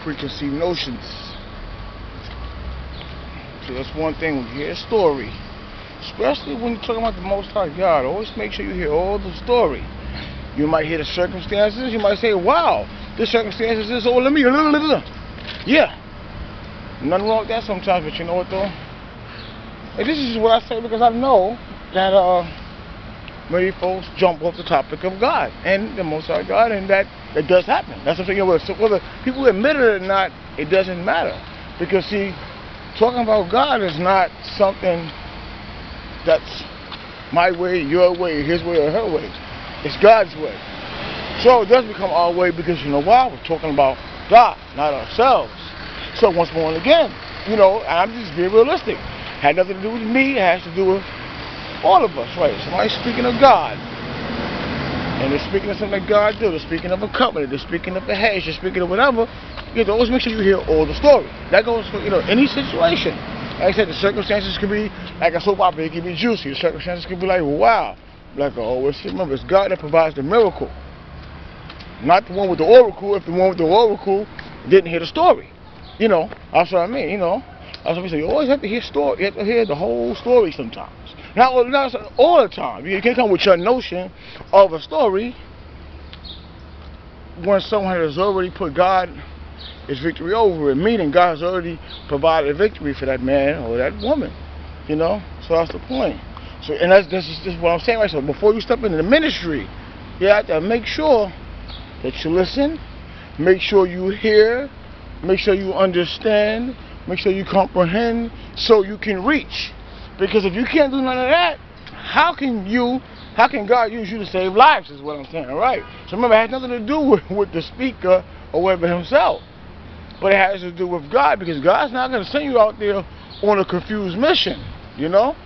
preconceived notions. So that's one thing when you hear a story, especially when you're talking about the Most High God, always make sure you hear all the story. You might hear the circumstances, you might say, wow, this circumstances is, oh, let me, yeah. Nothing wrong with that sometimes, but you know what though? And this is what I say because I know that many folks jump off the topic of God and the Most High God, and that does happen. That's what I'm saying. So whether people admit it or not, it doesn't matter. Because see, talking about God is not something that's my way, your way, his way, or her way. It's God's way. So it does become our way because you know why? We're talking about God, not ourselves. So once more and again, you know, I'm just being realistic. Had nothing to do with me, it has to do with all of us, right? Somebody's speaking of God. And they're speaking of something that God did. They're speaking of a company. They're speaking of a hedge. They're speaking of whatever. You have to always make sure you hear all the story. That goes for, you know, any situation. Like I said, the circumstances could be like a soap opera. It could be juicy. The circumstances could be like, wow. Like, oh, remember, it's God that provides the miracle. Not the one with the oracle. If the one with the oracle didn't hear the story. You know, that's what I mean, you know. That's what we say. You always have to hear story. You have to hear the whole story sometimes. Not all the time. You can't come with your notion of a story when someone has already put God his victory over it, meaning God has already provided a victory for that man or that woman. You know? So that's the point. So, and that's just what I'm saying right. So before you step into the ministry, you have to make sure that you listen, make sure you hear, make sure you understand, make sure you comprehend, so you can reach. Because if you can't do none of that, how can God use you to save lives is what I'm saying, right? So remember, it has nothing to do with the speaker or whatever himself. But it has to do with God, because God's not going to send you out there on a confused mission, you know?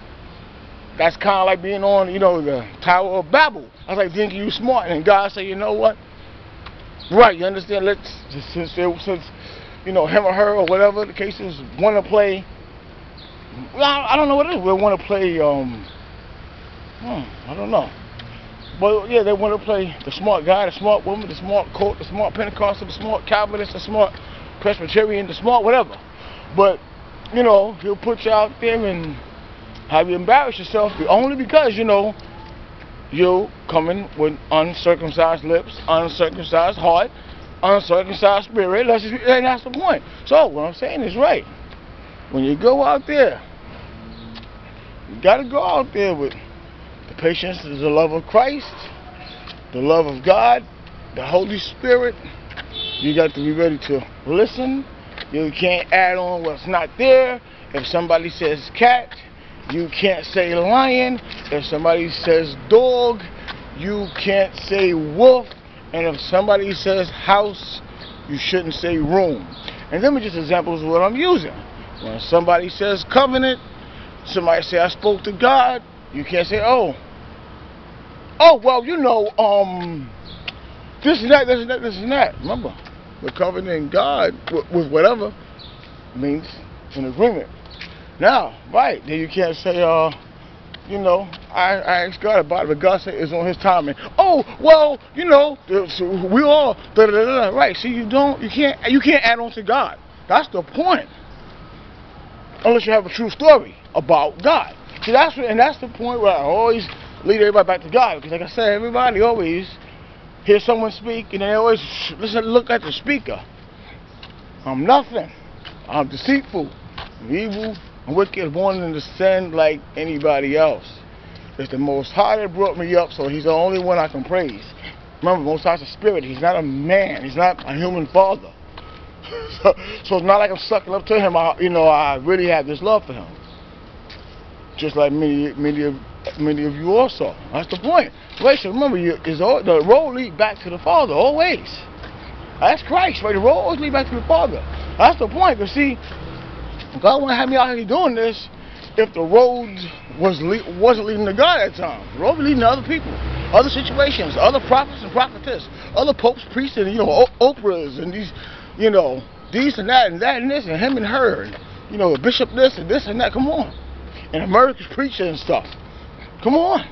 That's kind of like being on, you know, the Tower of Babel. That's like thinking you smart, and God say, you know what? Right, you understand? Since you know, him or her or whatever the case is, want to play. I don't know what it is. They want to play. I don't know. But yeah, they want to play the smart guy, the smart woman, the smart court, the smart Pentecostal, the smart Calvinist, the smart Presbyterian, the smart whatever. But you know, he'll put you out there and have you embarrass yourself only because you know you're coming with uncircumcised lips, uncircumcised heart, uncircumcised spirit. And that's the point. So what I'm saying is right. When you go out there, you got to go out there with the patience, the love of Christ, the love of God, the Holy Spirit. You got to be ready to listen. You can't add on what's not there. If somebody says cat, you can't say lion. If somebody says dog, you can't say wolf. And if somebody says house, you shouldn't say room. And them are just examples of what I'm using. When somebody says covenant, somebody say I spoke to God, you can't say, oh well, you know, this and that, this and that, this and that. Remember, the covenant in God with whatever means an agreement. Now, right, then you can't say, you know, I asked God about it, but God said it's on his timing. Oh, well, you know, so we all, right, see, you can't add on to God. That's the point. Unless you have a true story about God. See, that's the point where I always lead everybody back to God. Because like I said, everybody always hears someone speak and they always look at the speaker. I'm nothing. I'm deceitful, evil, and wicked, born in the sin like anybody else. It's the Most High that brought me up, so he's the only one I can praise. Remember, Most High's a spirit. He's not a man. He's not a human father. So it's not like I'm sucking up to him. I really have this love for him. Just like many of you also. That's the point. Right, so remember, the road leads back to the Father, always. That's Christ, right? The road always leads back to the Father. That's the point. Because see, God wouldn't have me out here doing this if the road wasn't leading to God at that time. The road was leading to other people, other situations, other prophets and prophetess, other popes, priests, and Oprahs, and these, these and that and this, and him and her, and a bishop this and this and that. Come on, and America's preaching and stuff. Come on.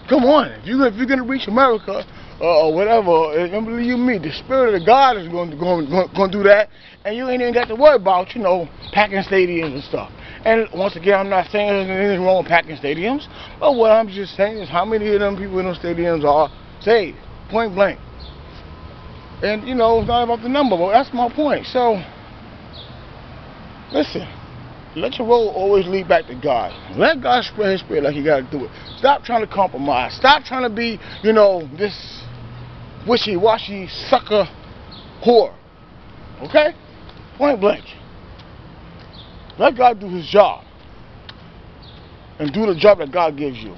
If you're gonna reach America, or whatever. And believe me, the Spirit of God is going to do that, and you ain't even got to worry about, you know, packing stadiums and stuff. And once again, I'm not saying there's anything wrong with packing stadiums, but what I'm just saying is how many of them people in those stadiums are saved, point blank. And, you know, it's not about the number, but that's my point. So, listen, let your road always lead back to God. Let God spread His Spirit like He got to do it. Stop trying to compromise. Stop trying to be, you know, this wishy-washy sucker whore. Okay? Point blank. Let God do His job. And do the job that God gives you.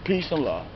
Peace and love.